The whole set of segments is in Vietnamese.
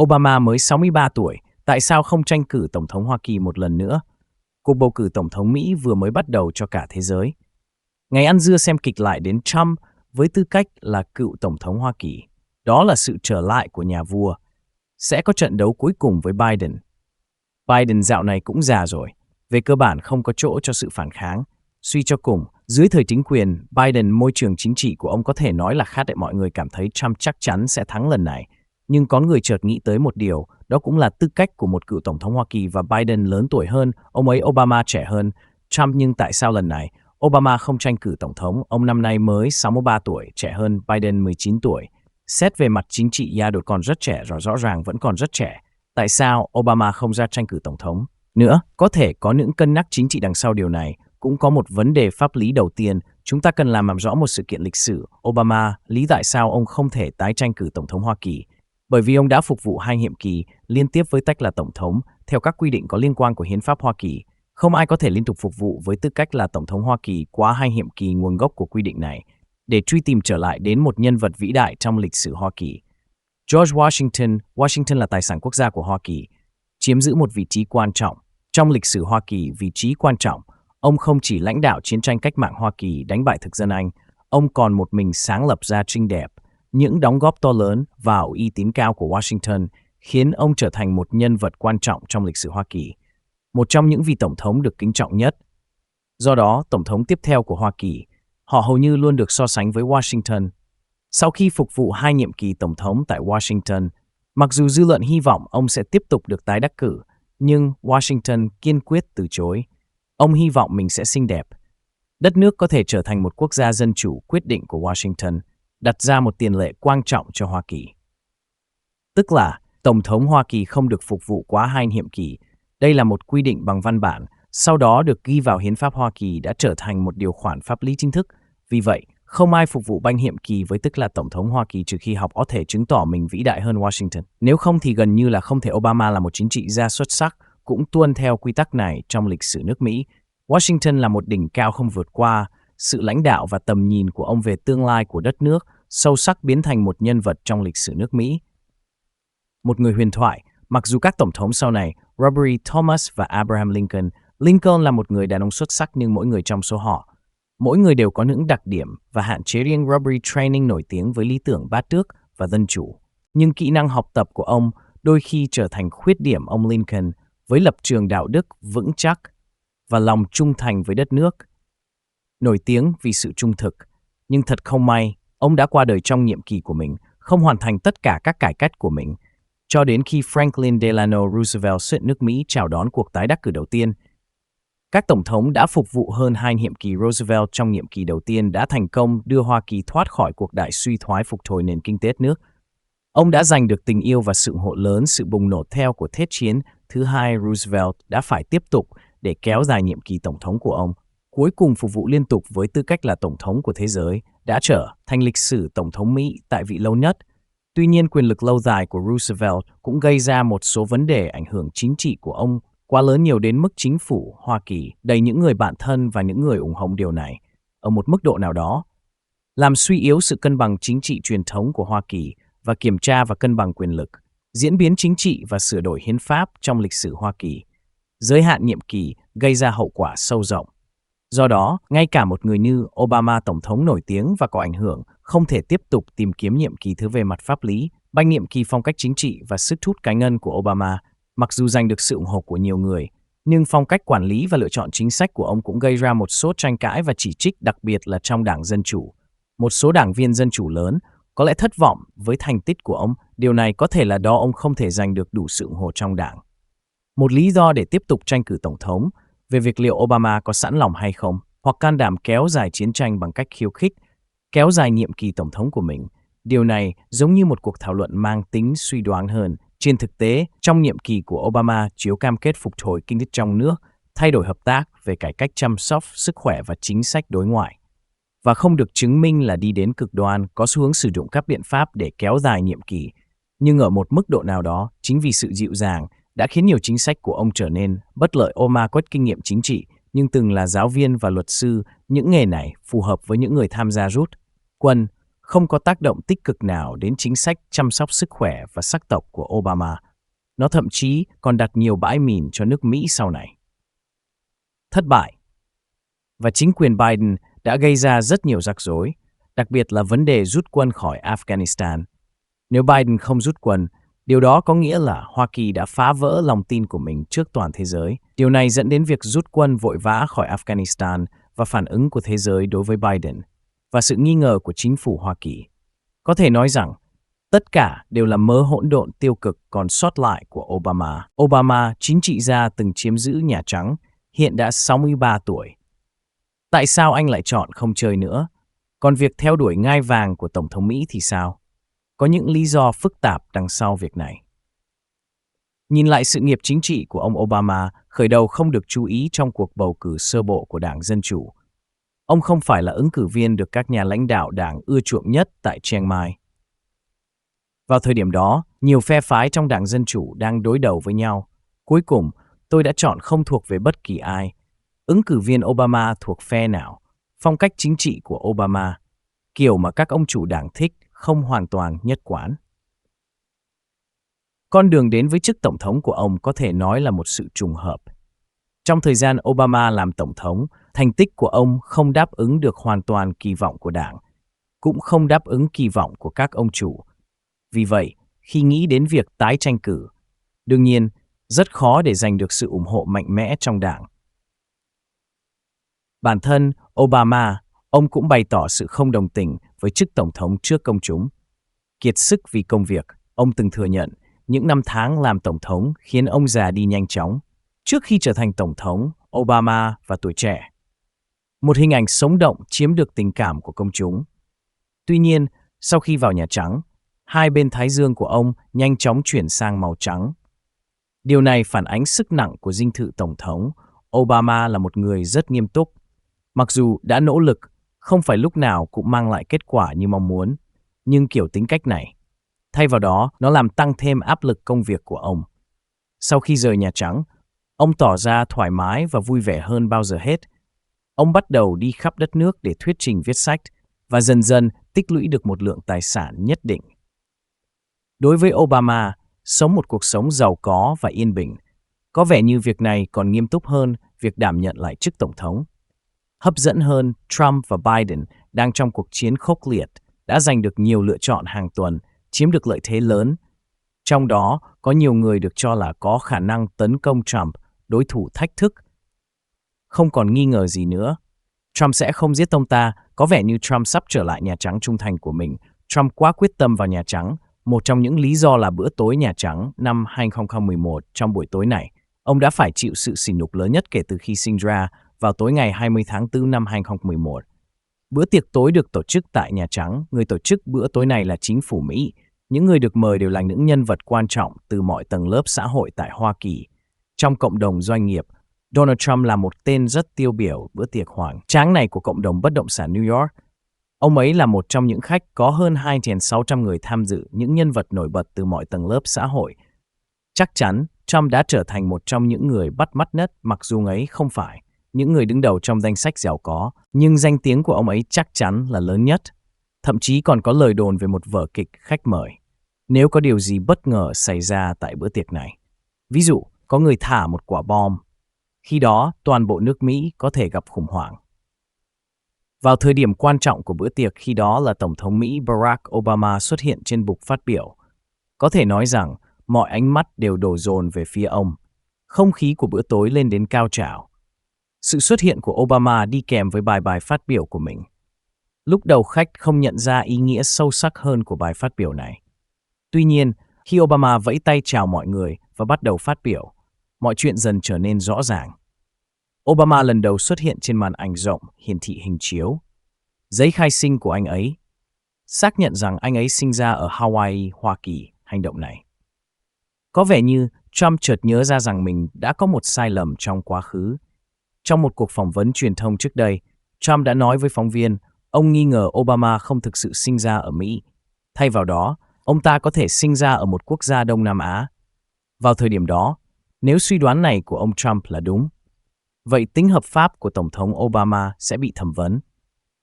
Obama mới 63 tuổi, tại sao không tranh cử Tổng thống Hoa Kỳ một lần nữa? Cuộc bầu cử Tổng thống Mỹ vừa mới bắt đầu cho cả thế giới. Ngày ăn dưa xem kịch lại đến Trump với tư cách là cựu Tổng thống Hoa Kỳ. Đó là sự trở lại của nhà vua. Sẽ có trận đấu cuối cùng với Biden. Biden dạo này cũng già rồi. Về cơ bản không có chỗ cho sự phản kháng. Suy cho cùng, dưới thời chính quyền Biden, môi trường chính trị của ông có thể nói là khác để mọi người cảm thấy Trump chắc chắn sẽ thắng lần này. Nhưng có người chợt nghĩ tới một điều, đó cũng là tư cách của một cựu Tổng thống Hoa Kỳ và Biden lớn tuổi hơn, ông ấy Obama trẻ hơn Trump, nhưng tại sao lần này Obama không tranh cử Tổng thống? Ông năm nay mới 63 tuổi, trẻ hơn Biden 19 tuổi. Xét về mặt chính trị, đột còn rất trẻ, rõ ràng vẫn còn rất trẻ. Tại sao Obama không ra tranh cử Tổng thống nữa? Có thể có những cân nhắc chính trị đằng sau điều này. Cũng có một vấn đề pháp lý đầu tiên, chúng ta cần làm rõ một sự kiện lịch sử. Obama, lý tại sao ông không thể tái tranh cử Tổng thống Hoa Kỳ? Bởi vì ông đã phục vụ 2 nhiệm kỳ liên tiếp với cách là Tổng thống, theo các quy định có liên quan của Hiến pháp Hoa Kỳ. Không ai có thể liên tục phục vụ với tư cách là Tổng thống Hoa Kỳ quá 2 nhiệm kỳ. Nguồn gốc của quy định này để truy tìm trở lại đến một nhân vật vĩ đại trong lịch sử Hoa Kỳ. George Washington. Washington là tài sản quốc gia của Hoa Kỳ, chiếm giữ một vị trí quan trọng trong lịch sử Hoa Kỳ. Vị trí quan trọng, ông không chỉ lãnh đạo chiến tranh cách mạng Hoa Kỳ đánh bại thực dân Anh, ông còn một mình sáng lập ra trinh đẹp. Những đóng góp to lớn vào uy tín cao của Washington khiến ông trở thành một nhân vật quan trọng trong lịch sử Hoa Kỳ, một trong những vị tổng thống được kính trọng nhất. Do đó, tổng thống tiếp theo của Hoa Kỳ, họ hầu như luôn được so sánh với Washington. Sau khi phục vụ 2 nhiệm kỳ tổng thống tại Washington, mặc dù dư luận hy vọng ông sẽ tiếp tục được tái đắc cử, nhưng Washington kiên quyết từ chối. Ông hy vọng mình sẽ xinh đẹp. Đất nước có thể trở thành một quốc gia dân chủ. Quyết định của Washington đặt ra một tiền lệ quan trọng cho Hoa Kỳ. Tức là, Tổng thống Hoa Kỳ không được phục vụ quá 2 nhiệm kỳ. Đây là một quy định bằng văn bản, sau đó được ghi vào Hiến pháp Hoa Kỳ, đã trở thành một điều khoản pháp lý chính thức. Vì vậy, không ai phục vụ 3 nhiệm kỳ với tức là Tổng thống Hoa Kỳ trừ khi họ có thể chứng tỏ mình vĩ đại hơn Washington. Nếu không thì gần như là không thể. Obama là một chính trị gia xuất sắc, cũng tuân theo quy tắc này trong lịch sử nước Mỹ. Washington là một đỉnh cao không vượt qua. Sự lãnh đạo và tầm nhìn của ông về tương lai của đất nước sâu sắc biến thành một nhân vật trong lịch sử nước Mỹ. Một người huyền thoại, mặc dù các tổng thống sau này, Robert Thomas và Abraham Lincoln. Lincoln là một người đàn ông xuất sắc, nhưng mỗi người trong số họ, mỗi người đều có những đặc điểm và hạn chế riêng. Robert Training nổi tiếng với lý tưởng bát tước và dân chủ, nhưng kỹ năng học tập của ông đôi khi trở thành khuyết điểm. Ông Lincoln, với lập trường đạo đức vững chắc và lòng trung thành với đất nước, nổi tiếng vì sự trung thực, nhưng thật không may, ông đã qua đời trong nhiệm kỳ của mình, không hoàn thành tất cả các cải cách của mình, cho đến khi Franklin Delano Roosevelt xuất nước Mỹ chào đón cuộc tái đắc cử đầu tiên. Các tổng thống đã phục vụ hơn 2 nhiệm kỳ. Roosevelt trong nhiệm kỳ đầu tiên đã thành công đưa Hoa Kỳ thoát khỏi cuộc đại suy thoái, phục hồi nền kinh tế đất nước. Ông đã giành được tình yêu và sự ủng hộ lớn. Sự bùng nổ theo của Thế chiến thứ hai, Roosevelt đã phải tiếp tục để kéo dài nhiệm kỳ tổng thống của ông. Cuối cùng phục vụ liên tục với tư cách là tổng thống của thế giới, đã trở thành lịch sử tổng thống Mỹ tại vị lâu nhất. Tuy nhiên, quyền lực lâu dài của Roosevelt cũng gây ra một số vấn đề. Ảnh hưởng chính trị của ông quá lớn, nhiều đến mức chính phủ Hoa Kỳ đầy những người bạn thân và những người ủng hộ điều này ở một mức độ nào đó, làm suy yếu sự cân bằng chính trị truyền thống của Hoa Kỳ và kiểm tra và cân bằng quyền lực, diễn biến chính trị và sửa đổi hiến pháp trong lịch sử Hoa Kỳ. Giới hạn nhiệm kỳ gây ra hậu quả sâu rộng. Do đó, ngay cả một người như Obama, tổng thống nổi tiếng và có ảnh hưởng, không thể tiếp tục tìm kiếm nhiệm kỳ thứ. Về mặt pháp lý, 3 nhiệm kỳ, phong cách chính trị và sức hút cá nhân của Obama, mặc dù giành được sự ủng hộ của nhiều người, nhưng phong cách quản lý và lựa chọn chính sách của ông cũng gây ra một số tranh cãi và chỉ trích, đặc biệt là trong Đảng Dân Chủ. Một số đảng viên Dân Chủ lớn có lẽ thất vọng với thành tích của ông. Điều này có thể là do ông không thể giành được đủ sự ủng hộ trong đảng. Một lý do để tiếp tục tranh cử tổng thống. Về việc liệu Obama có sẵn lòng hay không, hoặc can đảm kéo dài chiến tranh bằng cách khiêu khích, kéo dài nhiệm kỳ tổng thống của mình. Điều này giống như một cuộc thảo luận mang tính suy đoán hơn. Trên thực tế, trong nhiệm kỳ của Obama chiếu cam kết phục hồi kinh tế trong nước, thay đổi hợp tác về cải cách chăm sóc sức khỏe và chính sách đối ngoại, và không được chứng minh là đi đến cực đoan, có xu hướng sử dụng các biện pháp để kéo dài nhiệm kỳ. Nhưng ở một mức độ nào đó, chính vì sự dịu dàng đã khiến nhiều chính sách của ông trở nên bất lợi. Obama có kinh nghiệm chính trị, nhưng từng là giáo viên và luật sư. Những nghề này phù hợp với những người tham gia rút quân, không có tác động tích cực nào đến chính sách chăm sóc sức khỏe và sắc tộc của Obama. Nó thậm chí còn đặt nhiều bãi mìn cho nước Mỹ sau này. Thất bại. Và chính quyền Biden đã gây ra rất nhiều rắc rối, đặc biệt là vấn đề rút quân khỏi Afghanistan. Nếu Biden không rút quân, điều đó có nghĩa là Hoa Kỳ đã phá vỡ lòng tin của mình trước toàn thế giới. Điều này dẫn đến việc rút quân vội vã khỏi Afghanistan và phản ứng của thế giới đối với Biden và sự nghi ngờ của chính phủ Hoa Kỳ. Có thể nói rằng, tất cả đều là mớ hỗn độn tiêu cực còn sót lại của Obama. Obama, chính trị gia từng chiếm giữ Nhà Trắng, hiện đã 63 tuổi. Tại sao anh lại chọn không chơi nữa? Còn việc theo đuổi ngai vàng của Tổng thống Mỹ thì sao? Có những lý do phức tạp đằng sau việc này. Nhìn lại sự nghiệp chính trị của ông Obama, khởi đầu không được chú ý trong cuộc bầu cử sơ bộ của Đảng Dân Chủ. Ông không phải là ứng cử viên được các nhà lãnh đạo đảng ưa chuộng nhất tại Chiang Mai. Vào thời điểm đó, nhiều phe phái trong Đảng Dân Chủ đang đối đầu với nhau. Cuối cùng, tôi đã chọn không thuộc về bất kỳ ai. Ứng cử viên Obama thuộc phe nào? Phong cách chính trị của Obama, kiểu mà các ông chủ đảng thích, không hoàn toàn nhất quán. Con đường đến với chức tổng thống của ông có thể nói là một sự trùng hợp. Trong thời gian Obama làm tổng thống, thành tích của ông không đáp ứng được hoàn toàn kỳ vọng của đảng, cũng không đáp ứng kỳ vọng của các ông chủ. Vì vậy, khi nghĩ đến việc tái tranh cử, đương nhiên, rất khó để giành được sự ủng hộ mạnh mẽ trong đảng. Bản thân Obama, ông cũng bày tỏ sự không đồng tình với chức tổng thống trước công chúng. Kiệt sức vì công việc, ông từng thừa nhận những năm tháng làm tổng thống khiến ông già đi nhanh chóng. Trước khi trở thành tổng thống, Obama và tuổi trẻ, một hình ảnh sống động chiếm được tình cảm của công chúng. Tuy nhiên, sau khi vào Nhà Trắng, hai bên thái dương của ông nhanh chóng chuyển sang màu trắng. Điều này phản ánh sức nặng của dinh thự tổng thống. Obama là một người rất nghiêm túc. Mặc dù đã nỗ lực, không phải lúc nào cũng mang lại kết quả như mong muốn, nhưng kiểu tính cách này, thay vào đó, nó làm tăng thêm áp lực công việc của ông. Sau khi rời Nhà Trắng, ông tỏ ra thoải mái và vui vẻ hơn bao giờ hết. Ông bắt đầu đi khắp đất nước để thuyết trình viết sách và dần dần tích lũy được một lượng tài sản nhất định. Đối với Obama, sống một cuộc sống giàu có và yên bình, có vẻ như việc này còn nghiêm túc hơn việc đảm nhận lại chức tổng thống. Hấp dẫn hơn, Trump và Biden đang trong cuộc chiến khốc liệt, đã giành được nhiều lựa chọn hàng tuần, chiếm được lợi thế lớn. Trong đó, có nhiều người được cho là có khả năng tấn công Trump, đối thủ thách thức. Không còn nghi ngờ gì nữa, Trump sẽ không giết ông ta, có vẻ như Trump sắp trở lại Nhà Trắng trung thành của mình. Trump quá quyết tâm vào Nhà Trắng, một trong những lý do là bữa tối Nhà Trắng năm 2011. Trong buổi tối này, ông đã phải chịu sự sỉ nhục lớn nhất kể từ khi sinh ra vào tối ngày 20 tháng 4 năm 2011. Bữa tiệc tối được tổ chức tại Nhà Trắng, người tổ chức bữa tối này là chính phủ Mỹ. Những người được mời đều là những nhân vật quan trọng từ mọi tầng lớp xã hội tại Hoa Kỳ. Trong cộng đồng doanh nghiệp, Donald Trump là một tên rất tiêu biểu bữa tiệc hoành tráng này của cộng đồng bất động sản New York. Ông ấy là một trong những khách có hơn 2.600 người tham dự, những nhân vật nổi bật từ mọi tầng lớp xã hội. Chắc chắn, Trump đã trở thành một trong những người bắt mắt nhất, mặc dù ấy không phải những người đứng đầu trong danh sách giàu có, nhưng danh tiếng của ông ấy chắc chắn là lớn nhất. Thậm chí còn có lời đồn về một vở kịch khách mời nếu có điều gì bất ngờ xảy ra tại bữa tiệc này. Ví dụ, có người thả một quả bom. Khi đó, toàn bộ nước Mỹ có thể gặp khủng hoảng. Vào thời điểm quan trọng của bữa tiệc, khi đó là Tổng thống Mỹ Barack Obama xuất hiện trên bục phát biểu. Có thể nói rằng, mọi ánh mắt đều đổ dồn về phía ông. Không khí của bữa tối lên đến cao trào. Sự xuất hiện của Obama đi kèm với bài phát biểu của mình. Lúc đầu khách không nhận ra ý nghĩa sâu sắc hơn của bài phát biểu này. Tuy nhiên, khi Obama vẫy tay chào mọi người và bắt đầu phát biểu, mọi chuyện dần trở nên rõ ràng. Obama lần đầu xuất hiện trên màn ảnh rộng hiển thị hình chiếu. Giấy khai sinh của anh ấy xác nhận rằng anh ấy sinh ra ở Hawaii, Hoa Kỳ. Hành động này có vẻ như Trump chợt nhớ ra rằng mình đã có một sai lầm trong quá khứ. Trong một cuộc phỏng vấn truyền thông trước đây, Trump đã nói với phóng viên ông nghi ngờ Obama không thực sự sinh ra ở Mỹ. Thay vào đó, ông ta có thể sinh ra ở một quốc gia Đông Nam Á. Vào thời điểm đó, nếu suy đoán này của ông Trump là đúng, vậy tính hợp pháp của Tổng thống Obama sẽ bị thẩm vấn.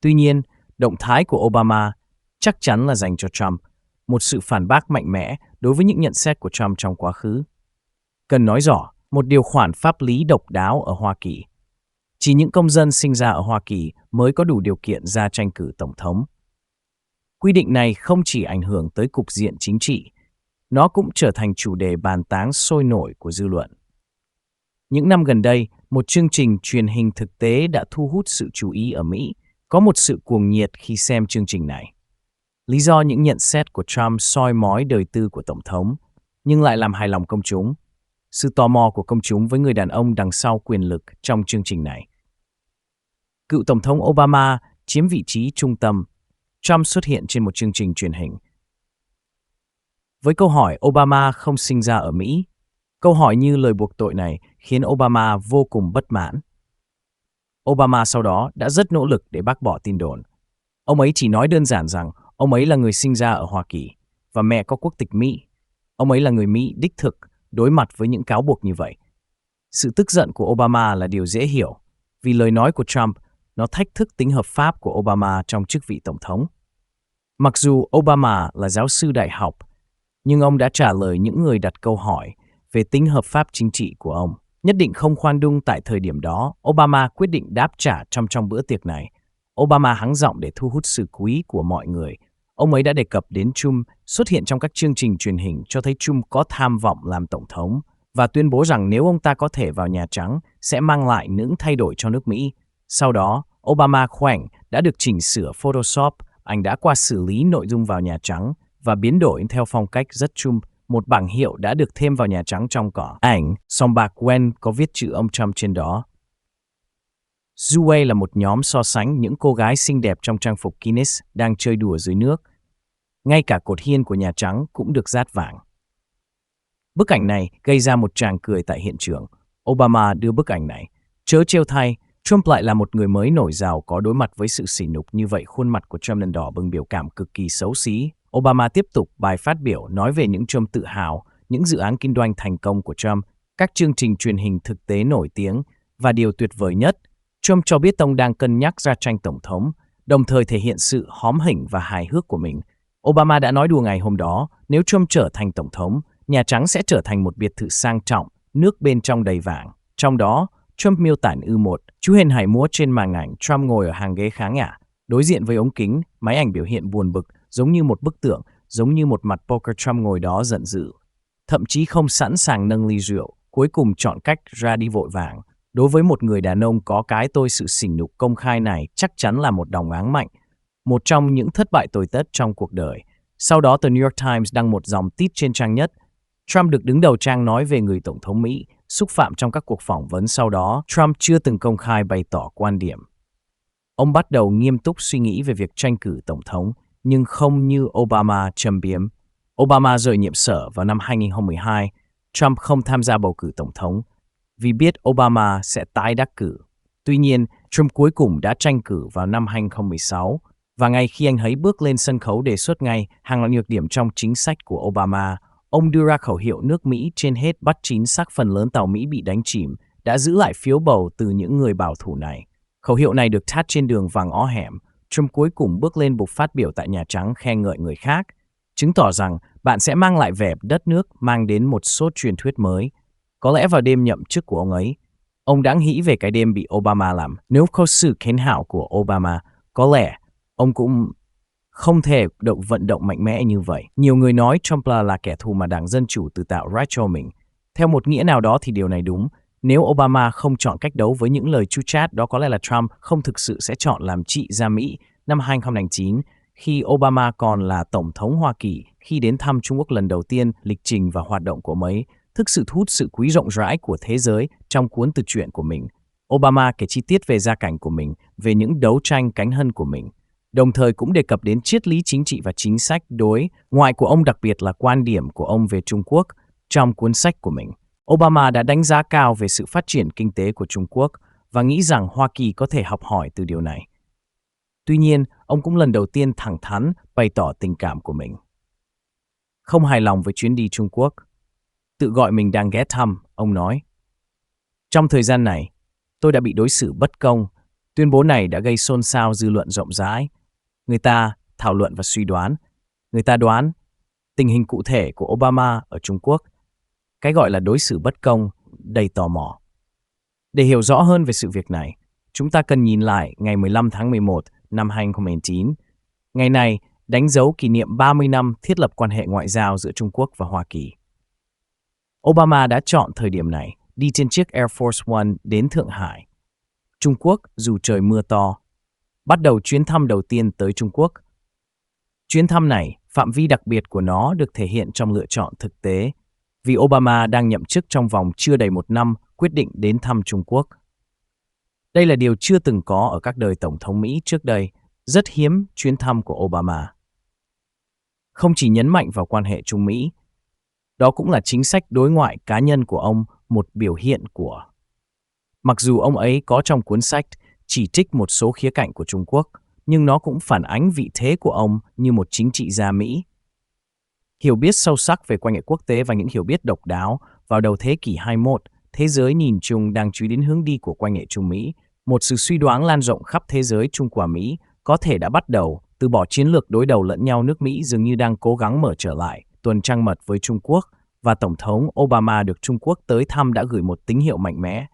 Tuy nhiên, động thái của Obama chắc chắn là dành cho Trump, một sự phản bác mạnh mẽ đối với những nhận xét của Trump trong quá khứ. Cần nói rõ, một điều khoản pháp lý độc đáo ở Hoa Kỳ. Chỉ những công dân sinh ra ở Hoa Kỳ mới có đủ điều kiện ra tranh cử tổng thống. Quy định này không chỉ ảnh hưởng tới cục diện chính trị, nó cũng trở thành chủ đề bàn tán sôi nổi của dư luận. Những năm gần đây, một chương trình truyền hình thực tế đã thu hút sự chú ý ở Mỹ. Có một sự cuồng nhiệt khi xem chương trình này. Lý do những nhận xét của Trump soi mói đời tư của Tổng thống, nhưng lại làm hài lòng công chúng. Sự tò mò của công chúng với người đàn ông đằng sau quyền lực trong chương trình này. Cựu Tổng thống Obama chiếm vị trí trung tâm. Trump xuất hiện trên một chương trình truyền hình. Với câu hỏi Obama không sinh ra ở Mỹ, câu hỏi như lời buộc tội này khiến Obama vô cùng bất mãn. Obama sau đó đã rất nỗ lực để bác bỏ tin đồn. Ông ấy chỉ nói đơn giản rằng ông ấy là người sinh ra ở Hoa Kỳ và mẹ có quốc tịch Mỹ. Ông ấy là người Mỹ đích thực đối mặt với những cáo buộc như vậy. Sự tức giận của Obama là điều dễ hiểu vì lời nói của Trump nó thách thức tính hợp pháp của Obama trong chức vị tổng thống. Mặc dù Obama là giáo sư đại học, nhưng ông đã trả lời những người đặt câu hỏi về tính hợp pháp chính trị của ông. Nhất định không khoan dung tại thời điểm đó, Obama quyết định đáp trả trong bữa tiệc này. Obama hắng giọng để thu hút sự chú ý của mọi người. Ông ấy đã đề cập đến Trump xuất hiện trong các chương trình truyền hình cho thấy Trump có tham vọng làm tổng thống và tuyên bố rằng nếu ông ta có thể vào Nhà Trắng sẽ mang lại những thay đổi cho nước Mỹ. Sau đó, Obama khoảnh đã được chỉnh sửa Photoshop, anh đã qua xử lý nội dung vào Nhà Trắng và biến đổi theo phong cách rất Trump. Một bảng hiệu đã được thêm vào Nhà Trắng trong cỏ ảnh, song bạc Gwen có viết chữ ông Trump trên đó. Zue là một nhóm so sánh những cô gái xinh đẹp trong trang phục Guinness đang chơi đùa dưới nước. Ngay cả cột hiên của Nhà Trắng cũng được dát vàng. Bức ảnh này gây ra một tràng cười tại hiện trường. Obama đưa bức ảnh này. Chớ trêu thay, Trump lại là một người mới nổi giàu có đối mặt với sự sỉ nhục như vậy. Khuôn mặt của Trump lần đỏ bừng biểu cảm cực kỳ xấu xí. Obama tiếp tục bài phát biểu nói về những Trump tự hào, những dự án kinh doanh thành công của Trump, các chương trình truyền hình thực tế nổi tiếng và điều tuyệt vời nhất, Trump cho biết ông đang cân nhắc ra tranh tổng thống, đồng thời thể hiện sự hóm hỉnh và hài hước của mình. Obama đã nói đùa ngày hôm đó, nếu Trump trở thành tổng thống, Nhà Trắng sẽ trở thành một biệt thự sang trọng, nước bên trong đầy vàng. Trong đó, Trump miêu tả một chú hên hải múa trên màn ảnh. Trump ngồi ở hàng ghế khá ngả, đối diện với ống kính, máy ảnh biểu hiện buồn bực, giống như một bức tượng, giống như một mặt poker. Trump ngồi đó giận dữ, thậm chí không sẵn sàng nâng ly rượu, cuối cùng chọn cách ra đi vội vàng. Đối với một người đàn ông có cái tôi, sự sỉ nhục công khai này chắc chắn là một đòn áng mạnh, một trong những thất bại tồi tết trong cuộc đời. Sau đó, tờ New York Times đăng một dòng tít trên trang nhất. Trump được đứng đầu trang nói về người tổng thống Mỹ, xúc phạm trong các cuộc phỏng vấn sau đó. Trump chưa từng công khai bày tỏ quan điểm. Ông bắt đầu nghiêm túc suy nghĩ về việc tranh cử tổng thống, nhưng không như Obama châm biếm. Obama rời nhiệm sở vào năm 2012. Trump không tham gia bầu cử tổng thống vì biết Obama sẽ tái đắc cử. Tuy nhiên, Trump cuối cùng đã tranh cử vào năm 2016, và ngay khi anh ấy bước lên sân khấu đề xuất ngay hàng loạt nhược điểm trong chính sách của Obama, ông đưa ra khẩu hiệu nước Mỹ trên hết, bắt chính xác phần lớn tàu Mỹ bị đánh chìm, đã giữ lại phiếu bầu từ những người bảo thủ này. Khẩu hiệu này được thắt trên đường vàng ó hẻm. Trump cuối cùng bước lên bục phát biểu tại Nhà Trắng khen ngợi người khác, chứng tỏ rằng bạn sẽ mang lại vẻ đất nước, mang đến một số truyền thuyết mới. Có lẽ vào đêm nhậm chức của ông đã nghĩ về cái đêm bị Obama làm. Nếu không sự khen hảo của Obama, có lẽ ông cũng không thể vận động mạnh mẽ như vậy. Nhiều người nói Trump là kẻ thù mà Đảng Dân Chủ tự tạo ra cho mình. Theo một nghĩa nào đó thì điều này đúng. Nếu Obama không chọn cách đấu với những lời chu chat đó, có lẽ là Trump không thực sự sẽ chọn làm trị gia Mỹ. Năm 2009, khi Obama còn là Tổng thống Hoa Kỳ, khi đến thăm Trung Quốc lần đầu tiên, lịch trình và hoạt động của mấy thực sự thu hút sự quý rộng rãi của thế giới. Trong cuốn tự truyện của mình, Obama kể chi tiết về gia cảnh của mình, về những đấu tranh cánh hân của mình, đồng thời cũng đề cập đến triết lý chính trị và chính sách đối ngoại của ông, đặc biệt là quan điểm của ông về Trung Quốc. Trong cuốn sách của mình, Obama đã đánh giá cao về sự phát triển kinh tế của Trung Quốc và nghĩ rằng Hoa Kỳ có thể học hỏi từ điều này. Tuy nhiên, ông cũng lần đầu tiên thẳng thắn bày tỏ tình cảm của mình. Không hài lòng với chuyến đi Trung Quốc, tự gọi mình đang ghé thăm, ông nói. Trong thời gian này, tôi đã bị đối xử bất công. Tuyên bố này đã gây xôn xao dư luận rộng rãi. Người ta thảo luận và suy đoán. Người ta đoán tình hình cụ thể của Obama ở Trung Quốc, cái gọi là đối xử bất công, đầy tò mò. Để hiểu rõ hơn về sự việc này, chúng ta cần nhìn lại ngày 15 tháng 11 năm 2019. Ngày này đánh dấu kỷ niệm 30 năm thiết lập quan hệ ngoại giao giữa Trung Quốc và Hoa Kỳ. Obama đã chọn thời điểm này đi trên chiếc Air Force One đến Thượng Hải, Trung Quốc dù trời mưa to, bắt đầu chuyến thăm đầu tiên tới Trung Quốc. Chuyến thăm này, phạm vi đặc biệt của nó được thể hiện trong lựa chọn thực tế, vì Obama đang nhậm chức trong vòng chưa đầy một năm quyết định đến thăm Trung Quốc. Đây là điều chưa từng có ở các đời Tổng thống Mỹ trước đây, rất hiếm chuyến thăm của Obama. Không chỉ nhấn mạnh vào quan hệ Trung Mỹ, đó cũng là chính sách đối ngoại cá nhân của ông, một biểu hiện của. Mặc dù ông ấy có trong cuốn sách chỉ trích một số khía cạnh của Trung Quốc, nhưng nó cũng phản ánh vị thế của ông như một chính trị gia Mỹ. Hiểu biết sâu sắc về quan hệ quốc tế và những hiểu biết độc đáo vào đầu thế kỷ 21, thế giới nhìn chung đang chú ý đến hướng đi của quan hệ Trung Mỹ, một sự suy đoán lan rộng khắp thế giới Trung qua Mỹ có thể đã bắt đầu từ bỏ chiến lược đối đầu lẫn nhau. Nước Mỹ dường như đang cố gắng mở trở lại tuần trăng mật với Trung Quốc, và Tổng thống Obama được Trung Quốc tới thăm đã gửi một tín hiệu mạnh mẽ.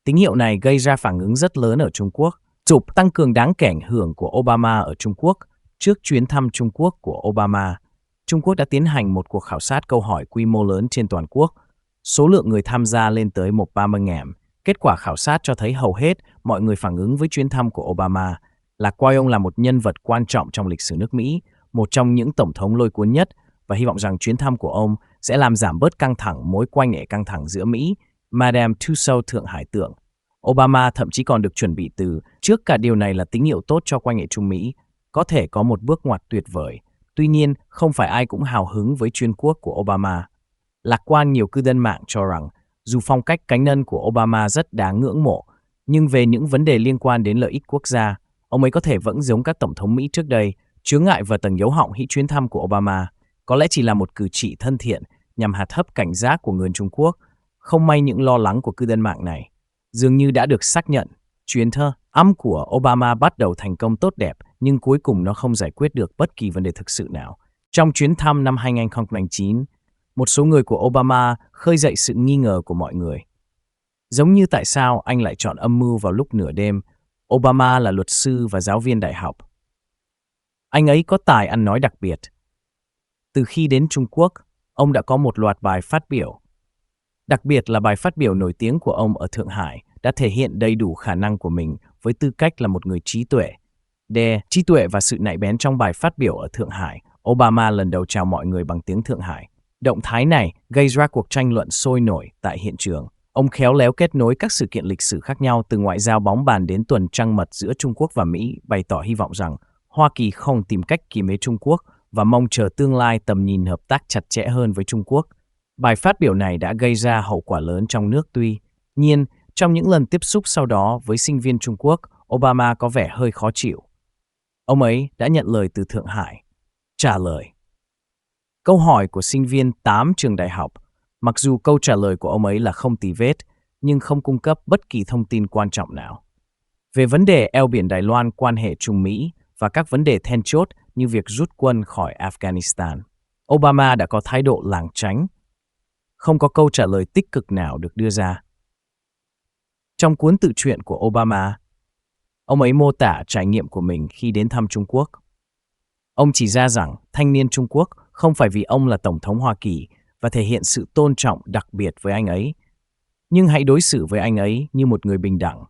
Tín hiệu này gây ra phản ứng rất lớn ở Trung Quốc, giúp tăng cường đáng kể ảnh hưởng của Obama ở Trung Quốc. Trước chuyến thăm Trung Quốc của Obama, Trung Quốc đã tiến hành một cuộc khảo sát câu hỏi quy mô lớn trên toàn quốc. Số lượng người tham gia lên tới 130.000. Kết quả khảo sát cho thấy hầu hết mọi người phản ứng với chuyến thăm của Obama là coi ông là một nhân vật quan trọng trong lịch sử nước Mỹ, một trong những tổng thống lôi cuốn nhất, và hy vọng rằng chuyến thăm của ông sẽ làm giảm bớt căng thẳng mối quan hệ căng thẳng giữa Mỹ. Madame Tussauds Thượng Hải tưởng Obama thậm chí còn được chuẩn bị từ trước. Cả điều này là tín hiệu tốt cho quan hệ Trung Mỹ, có thể có một bước ngoặt tuyệt vời. Tuy nhiên, không phải ai cũng hào hứng với chuyến quốc của Obama. Lạc quan, nhiều cư dân mạng cho rằng dù phong cách cá nhân của Obama rất đáng ngưỡng mộ, nhưng về những vấn đề liên quan đến lợi ích quốc gia, ông ấy có thể vẫn giống các tổng thống Mỹ trước đây, chướng ngại và tầng dấu họng hĩ chuyến thăm của Obama có lẽ chỉ là một cử chỉ thân thiện nhằm hạ thấp cảnh giác của người Trung Quốc. Không may những lo lắng của cư dân mạng này dường như đã được xác nhận. Chuyến thăm của Obama bắt đầu thành công tốt đẹp, nhưng cuối cùng nó không giải quyết được bất kỳ vấn đề thực sự nào. Trong chuyến thăm năm 2009, một số người của Obama khơi dậy sự nghi ngờ của mọi người. Giống như tại sao anh lại chọn âm mưu vào lúc nửa đêm. Obama là luật sư và giáo viên đại học. Anh ấy có tài ăn nói đặc biệt. Từ khi đến Trung Quốc, ông đã có một loạt bài phát biểu. Đặc biệt là bài phát biểu nổi tiếng của ông ở Thượng Hải đã thể hiện đầy đủ khả năng của mình với tư cách là một người trí tuệ. Trí tuệ và sự nhạy bén. Trong bài phát biểu ở Thượng Hải, Obama lần đầu chào mọi người bằng tiếng Thượng Hải. Động thái này gây ra cuộc tranh luận sôi nổi tại hiện trường. Ông khéo léo kết nối các sự kiện lịch sử khác nhau, từ ngoại giao bóng bàn đến tuần trăng mật giữa Trung Quốc và Mỹ, bày tỏ hy vọng rằng Hoa Kỳ không tìm cách kìm chế Trung Quốc và mong chờ tương lai tầm nhìn hợp tác chặt chẽ hơn với Trung Quốc. Bài phát biểu này đã gây ra hậu quả lớn trong nước. Tuy nhiên, trong những lần tiếp xúc sau đó với sinh viên Trung Quốc, Obama có vẻ hơi khó chịu. Ông ấy đã nhận lời từ Thượng Hải, trả lời câu hỏi của sinh viên 8 trường đại học. Mặc dù câu trả lời của ông ấy là không tì vết, nhưng không cung cấp bất kỳ thông tin quan trọng nào. Về vấn đề eo biển Đài Loan, quan hệ Trung Mỹ và các vấn đề then chốt như việc rút quân khỏi Afghanistan, Obama đã có thái độ lảng tránh. Không có câu trả lời tích cực nào được đưa ra. Trong cuốn tự truyện của Obama, ông ấy mô tả trải nghiệm của mình khi đến thăm Trung Quốc. Ông chỉ ra rằng thanh niên Trung Quốc không phải vì ông là Tổng thống Hoa Kỳ và thể hiện sự tôn trọng đặc biệt với anh ấy, nhưng hãy đối xử với anh ấy như một người bình đẳng.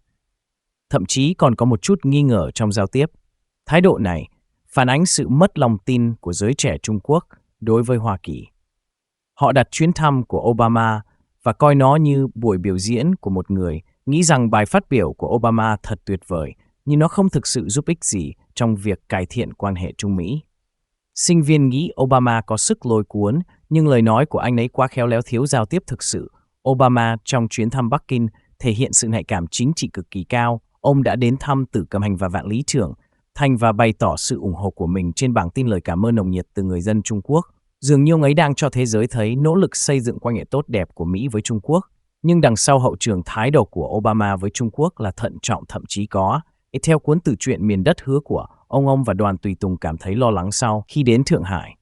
Thậm chí còn có một chút nghi ngờ trong giao tiếp. Thái độ này phản ánh sự mất lòng tin của giới trẻ Trung Quốc đối với Hoa Kỳ. Họ đặt chuyến thăm của Obama và coi nó như buổi biểu diễn của một người, nghĩ rằng bài phát biểu của Obama thật tuyệt vời, nhưng nó không thực sự giúp ích gì trong việc cải thiện quan hệ Trung Mỹ. Sinh viên nghĩ Obama có sức lôi cuốn, nhưng lời nói của anh ấy quá khéo léo, thiếu giao tiếp thực sự. Obama trong chuyến thăm Bắc Kinh thể hiện sự nhạy cảm chính trị cực kỳ cao. Ông đã đến thăm Tử Cẩm Hành và Vạn Lý Trường Thành và bày tỏ sự ủng hộ của mình trên bảng tin lời cảm ơn nồng nhiệt từ người dân Trung Quốc. Dường như ông ấy đang cho thế giới thấy nỗ lực xây dựng quan hệ tốt đẹp của Mỹ với Trung Quốc. Nhưng đằng sau hậu trường, thái độ của Obama với Trung Quốc là thận trọng, thậm chí có Theo cuốn Từ truyện miền đất hứa của ông và đoàn tùy tùng cảm thấy lo lắng sau khi đến Thượng Hải.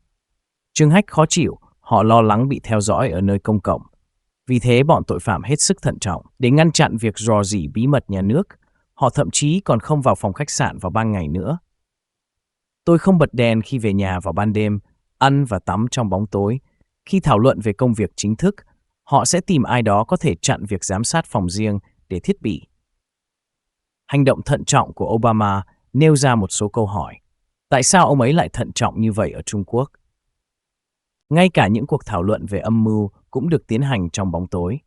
Trương Hách khó chịu, họ lo lắng bị theo dõi ở nơi công cộng. Vì thế bọn tội phạm hết sức thận trọng để ngăn chặn việc rò rỉ bí mật nhà nước. Họ thậm chí còn không vào phòng khách sạn vào ban ngày nữa. Tôi không bật đèn khi về nhà vào ban đêm, ăn và tắm trong bóng tối. Khi thảo luận về công việc chính thức, họ sẽ tìm ai đó có thể chặn việc giám sát phòng riêng để thiết bị. Hành động thận trọng của Obama nêu ra một số câu hỏi. Tại sao ông ấy lại thận trọng như vậy ở Trung Quốc? Ngay cả những cuộc thảo luận về âm mưu cũng được tiến hành trong bóng tối.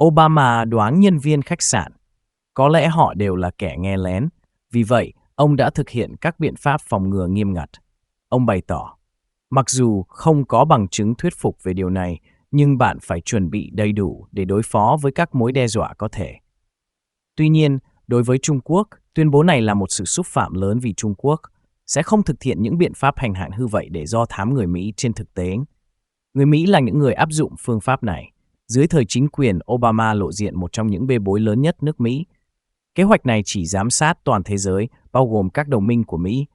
Obama đoán nhân viên khách sạn. Có lẽ họ đều là kẻ nghe lén. Vì vậy, ông đã thực hiện các biện pháp phòng ngừa nghiêm ngặt. Ông bày tỏ, mặc dù không có bằng chứng thuyết phục về điều này, nhưng bạn phải chuẩn bị đầy đủ để đối phó với các mối đe dọa có thể. Tuy nhiên, đối với Trung Quốc, tuyên bố này là một sự xúc phạm lớn vì Trung Quốc sẽ không thực hiện những biện pháp hành hạ như vậy để do thám người Mỹ trên thực tế. Người Mỹ là những người áp dụng phương pháp này. Dưới thời chính quyền Obama lộ diện một trong những bê bối lớn nhất nước Mỹ. Kế hoạch này chỉ giám sát toàn thế giới, bao gồm các đồng minh của Mỹ.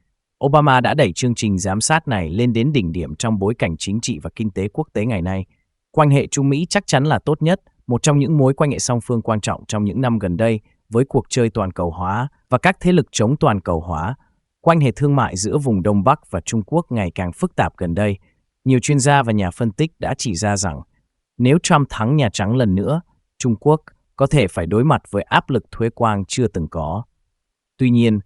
Obama đã đẩy chương trình giám sát này lên đến đỉnh điểm trong bối cảnh chính trị và kinh tế quốc tế ngày nay. Quan hệ Trung Mỹ chắc chắn là tốt nhất, một trong những mối quan hệ song phương quan trọng trong những năm gần đây với cuộc chơi toàn cầu hóa và các thế lực chống toàn cầu hóa. Quan hệ thương mại giữa vùng Đông Bắc và Trung Quốc ngày càng phức tạp gần đây. Nhiều chuyên gia và nhà phân tích đã chỉ ra rằng nếu Trump thắng Nhà Trắng lần nữa, Trung Quốc có thể phải đối mặt với áp lực thuế quan chưa từng có. Tuy nhiên,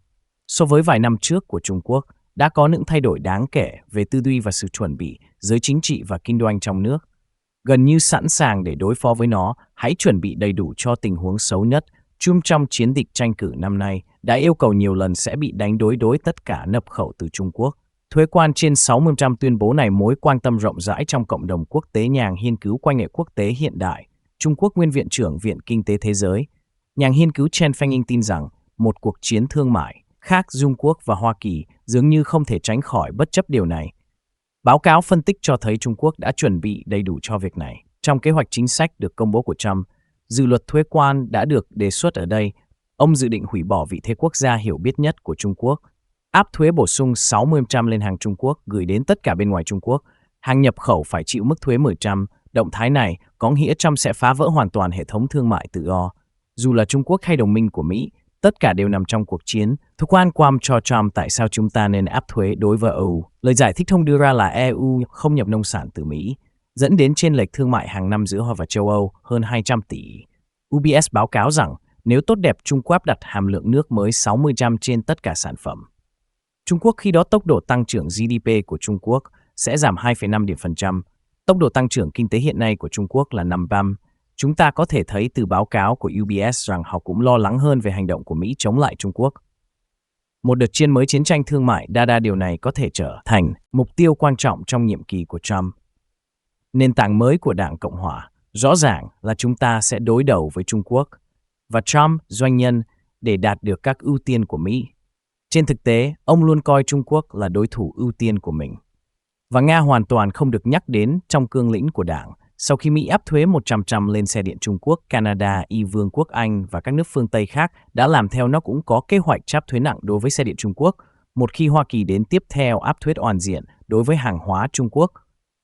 so với vài năm trước của Trung Quốc, đã có những thay đổi đáng kể về tư duy và sự chuẩn bị giới chính trị và kinh doanh trong nước. Gần như sẵn sàng để đối phó với nó, hãy chuẩn bị đầy đủ cho tình huống xấu nhất. Trump trong chiến dịch tranh cử năm nay đã yêu cầu nhiều lần sẽ bị đánh đối tất cả nhập khẩu từ Trung Quốc. Thuế quan trên 60% tuyên bố này mối quan tâm rộng rãi trong cộng đồng quốc tế. Nhà nghiên cứu quan hệ quốc tế hiện đại, Trung Quốc nguyên viện trưởng Viện Kinh tế Thế giới, nhà nghiên cứu Chen Fengying tin rằng một cuộc chiến thương mại khác Trung Quốc và Hoa Kỳ dường như không thể tránh khỏi bất chấp điều này. Báo cáo phân tích cho thấy Trung Quốc đã chuẩn bị đầy đủ cho việc này. Trong kế hoạch chính sách được công bố của Trump, dự luật thuế quan đã được đề xuất ở đây. Ông dự định hủy bỏ vị thế quốc gia hiểu biết nhất của Trung Quốc, áp thuế bổ sung 60% lên hàng Trung Quốc gửi đến tất cả bên ngoài Trung Quốc. Hàng nhập khẩu phải chịu mức thuế 10%. Động thái này có nghĩa Trump sẽ phá vỡ hoàn toàn hệ thống thương mại tự do. Dù là Trung Quốc hay đồng minh của Mỹ, tất cả đều nằm trong cuộc chiến. Thuế quan cho Trump tại sao chúng ta nên áp thuế đối với EU. Lời giải thích thông đưa ra là EU không nhập nông sản từ Mỹ, dẫn đến chênh lệch thương mại hàng năm giữa họ và châu Âu hơn 200 tỷ. UBS báo cáo rằng nếu tốt đẹp Trung Quốc áp đặt hàm lượng nước mới 60% trên tất cả sản phẩm. Trung Quốc khi đó tốc độ tăng trưởng GDP của Trung Quốc sẽ giảm 2,5 điểm phần trăm. Tốc độ tăng trưởng kinh tế hiện nay của Trung Quốc là 5%. Chúng ta có thể thấy từ báo cáo của UBS rằng họ cũng lo lắng hơn về hành động của Mỹ chống lại Trung Quốc. Một đợt mới chiến tranh thương mại đa điều này có thể trở thành mục tiêu quan trọng trong nhiệm kỳ của Trump. Nền tảng mới của Đảng Cộng Hòa rõ ràng là chúng ta sẽ đối đầu với Trung Quốc và Trump doanh nhân để đạt được các ưu tiên của Mỹ. Trên thực tế, ông luôn coi Trung Quốc là đối thủ ưu tiên của mình. Và Nga hoàn toàn không được nhắc đến trong cương lĩnh của Đảng sau khi Mỹ áp thuế 100% lên xe điện Trung Quốc, Canada, Vương quốc Anh và các nước phương Tây khác đã làm theo. Nó cũng có kế hoạch áp thuế nặng đối với xe điện Trung Quốc, một khi Hoa Kỳ đến tiếp theo áp thuế toàn diện đối với hàng hóa Trung Quốc.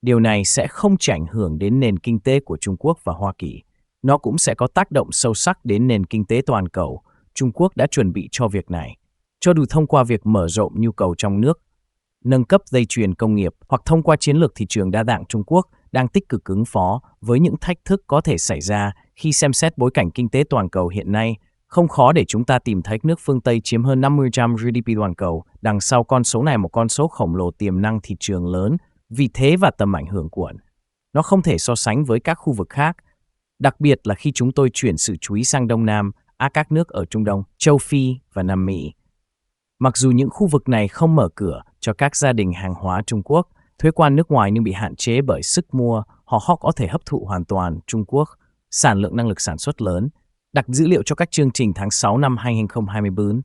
Điều này sẽ không chỉ ảnh hưởng đến nền kinh tế của Trung Quốc và Hoa Kỳ. Nó cũng sẽ có tác động sâu sắc đến nền kinh tế toàn cầu. Trung Quốc đã chuẩn bị cho việc này, cho dù thông qua việc mở rộng nhu cầu trong nước, nâng cấp dây chuyền công nghiệp hoặc thông qua chiến lược thị trường đa dạng. Trung Quốc đang tích cực ứng phó với những thách thức có thể xảy ra khi xem xét bối cảnh kinh tế toàn cầu hiện nay. Không khó để chúng ta tìm thấy nước phương Tây chiếm hơn 50% GDP toàn cầu. Đằng sau con số này một con số khổng lồ tiềm năng thị trường lớn, vị thế và tầm ảnh hưởng của nó không thể so sánh với các khu vực khác. Đặc biệt là khi chúng tôi chuyển sự chú ý sang Đông Nam Á, các nước ở Trung Đông, Châu Phi và Nam Mỹ. Mặc dù những khu vực này không mở cửa cho các gia đình hàng hóa Trung Quốc, thuế quan nước ngoài nhưng bị hạn chế bởi sức mua, họ có thể hấp thụ hoàn toàn Trung Quốc, sản lượng năng lực sản xuất lớn. Đặt dữ liệu cho các chương trình tháng 6 năm 2024,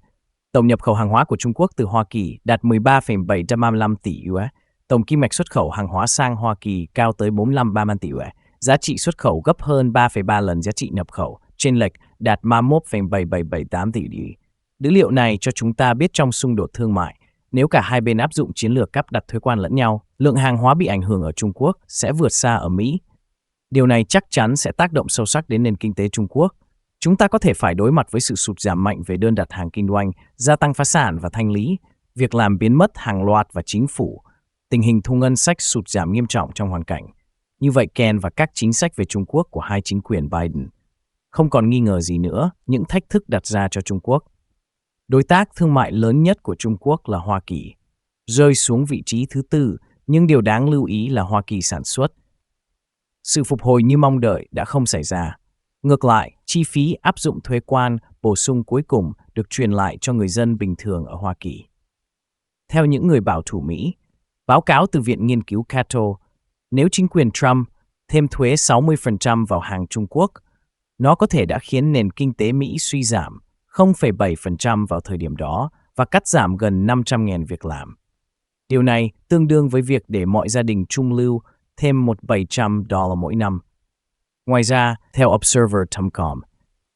tổng nhập khẩu hàng hóa của Trung Quốc từ Hoa Kỳ đạt 13,735 tỷ USD, tổng kim ngạch xuất khẩu hàng hóa sang Hoa Kỳ cao tới 45,3 tỷ USD, giá trị xuất khẩu gấp hơn 3,3 lần giá trị nhập khẩu, chênh lệch đạt 31,7778 tỷ USD. Dữ liệu này cho chúng ta biết trong xung đột thương mại, nếu cả hai bên áp dụng chiến lược áp đặt thuế quan lẫn nhau, lượng hàng hóa bị ảnh hưởng ở Trung Quốc sẽ vượt xa ở Mỹ. Điều này chắc chắn sẽ tác động sâu sắc đến nền kinh tế Trung Quốc. Chúng ta có thể phải đối mặt với sự sụt giảm mạnh về đơn đặt hàng kinh doanh, gia tăng phá sản và thanh lý, việc làm biến mất hàng loạt và chính phủ, tình hình thu ngân sách sụt giảm nghiêm trọng trong hoàn cảnh. Như vậy Ken và các chính sách về Trung Quốc của hai chính quyền Biden không còn nghi ngờ gì nữa những thách thức đặt ra cho Trung Quốc. Đối tác thương mại lớn nhất của Trung Quốc là Hoa Kỳ, rơi xuống vị trí thứ tư, nhưng điều đáng lưu ý là Hoa Kỳ sản xuất. Sự phục hồi như mong đợi đã không xảy ra. Ngược lại, chi phí áp dụng thuế quan bổ sung cuối cùng được truyền lại cho người dân bình thường ở Hoa Kỳ. Theo những người bảo thủ Mỹ, báo cáo từ Viện Nghiên cứu Cato, nếu chính quyền Trump thêm thuế 60% vào hàng Trung Quốc, nó có thể đã khiến nền kinh tế Mỹ suy giảm 0,7% vào thời điểm đó và cắt giảm gần 500.000 việc làm. Điều này tương đương với việc để mọi gia đình trung lưu thêm $700 mỗi năm. Ngoài ra, theo Observer.com,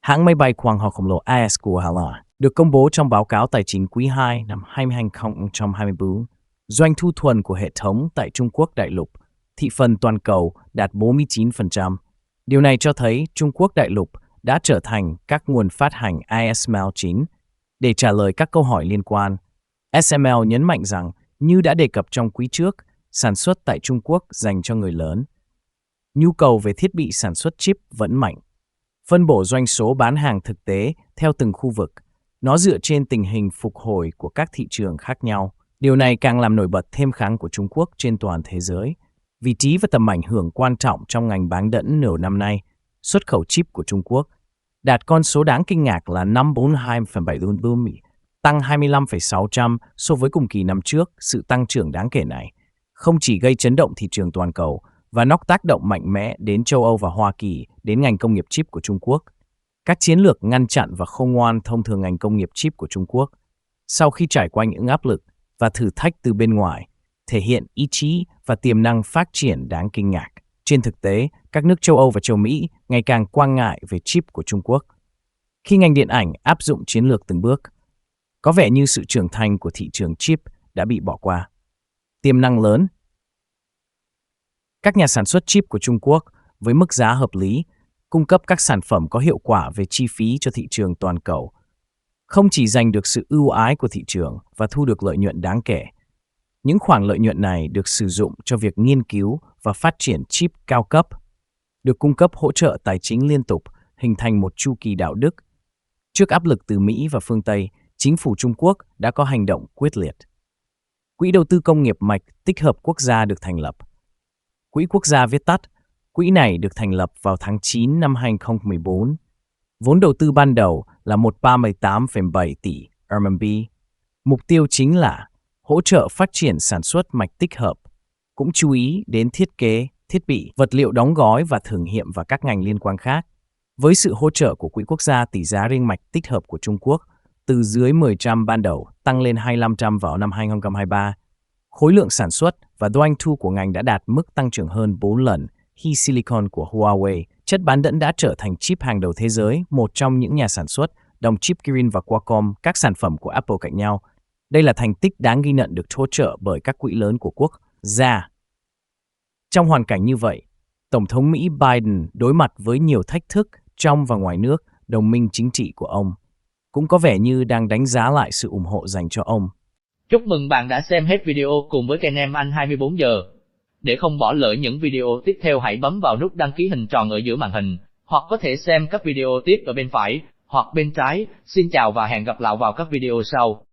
hãng máy bay khoang học khổng lồ AS của Hà Lan được công bố trong báo cáo tài chính quý 2 năm 2024, doanh thu thuần của hệ thống tại Trung Quốc đại lục, thị phần toàn cầu đạt 49%. Điều này cho thấy Trung Quốc đại lục đã trở thành các nguồn phát hành ASML chính. Để trả lời các câu hỏi liên quan, SML nhấn mạnh rằng, như đã đề cập trong quý trước, sản xuất tại Trung Quốc dành cho người lớn. Nhu cầu về thiết bị sản xuất chip vẫn mạnh. Phân bổ doanh số bán hàng thực tế theo từng khu vực. Nó dựa trên tình hình phục hồi của các thị trường khác nhau. Điều này càng làm nổi bật thêm kháng của Trung Quốc trên toàn thế giới. Vị trí và tầm ảnh hưởng quan trọng trong ngành bán dẫn nửa năm nay, xuất khẩu chip của Trung Quốc đạt con số đáng kinh ngạc là 542,7 đô Mỹ, tăng 25,6% so với cùng kỳ năm trước. Sự tăng trưởng đáng kể này không chỉ gây chấn động thị trường toàn cầu và nó tác động mạnh mẽ đến châu Âu và Hoa Kỳ, đến ngành công nghiệp chip của Trung Quốc. Các chiến lược ngăn chặn và khôn ngoan thông thường ngành công nghiệp chip của Trung Quốc, sau khi trải qua những áp lực và thử thách từ bên ngoài, thể hiện ý chí và tiềm năng phát triển đáng kinh ngạc. Trên thực tế, các nước châu Âu và châu Mỹ ngày càng quan ngại về chip của Trung Quốc. Khi ngành điện ảnh áp dụng chiến lược từng bước, có vẻ như sự trưởng thành của thị trường chip đã bị bỏ qua. Tiềm năng lớn. Các nhà sản xuất chip của Trung Quốc với mức giá hợp lý, cung cấp các sản phẩm có hiệu quả về chi phí cho thị trường toàn cầu, không chỉ giành được sự ưu ái của thị trường và thu được lợi nhuận đáng kể. Những khoản lợi nhuận này được sử dụng cho việc nghiên cứu và phát triển chip cao cấp, được cung cấp hỗ trợ tài chính liên tục, hình thành một chu kỳ đạo đức. Trước áp lực từ Mỹ và phương Tây, chính phủ Trung Quốc đã có hành động quyết liệt. Quỹ đầu tư công nghiệp mạch tích hợp quốc gia được thành lập. Quỹ quốc gia viết tắt, quỹ này được thành lập vào tháng 9 năm 2014. Vốn đầu tư ban đầu là 138,7 tỷ RMB. Mục tiêu chính là hỗ trợ phát triển sản xuất mạch tích hợp, cũng chú ý đến thiết kế, thiết bị, vật liệu đóng gói và thử nghiệm và các ngành liên quan khác. Với sự hỗ trợ của Quỹ quốc gia, tỷ giá riêng mạch tích hợp của Trung Quốc từ dưới 10% ban đầu tăng lên 25% vào năm 2023. Khối lượng sản xuất và doanh thu của ngành đã đạt mức tăng trưởng hơn 4 lần. Khi Silicon của Huawei, chất bán dẫn đã trở thành chip hàng đầu thế giới, một trong những nhà sản xuất đồng chip Kirin và Qualcomm, các sản phẩm của Apple cạnh nhau. Đây là thành tích đáng ghi nhận được hỗ trợ bởi các quỹ lớn của quốc gia. Trong hoàn cảnh như vậy, Tổng thống Mỹ Biden đối mặt với nhiều thách thức trong và ngoài nước. Đồng minh chính trị của ông cũng có vẻ như đang đánh giá lại sự ủng hộ dành cho ông. Chúc mừng bạn đã xem hết video cùng với kênh Em Anh 24 giờ. Để không bỏ lỡ những video tiếp theo, hãy bấm vào nút đăng ký hình tròn ở giữa màn hình, hoặc có thể xem các video tiếp ở bên phải hoặc bên trái. Xin chào và hẹn gặp lại vào các video sau.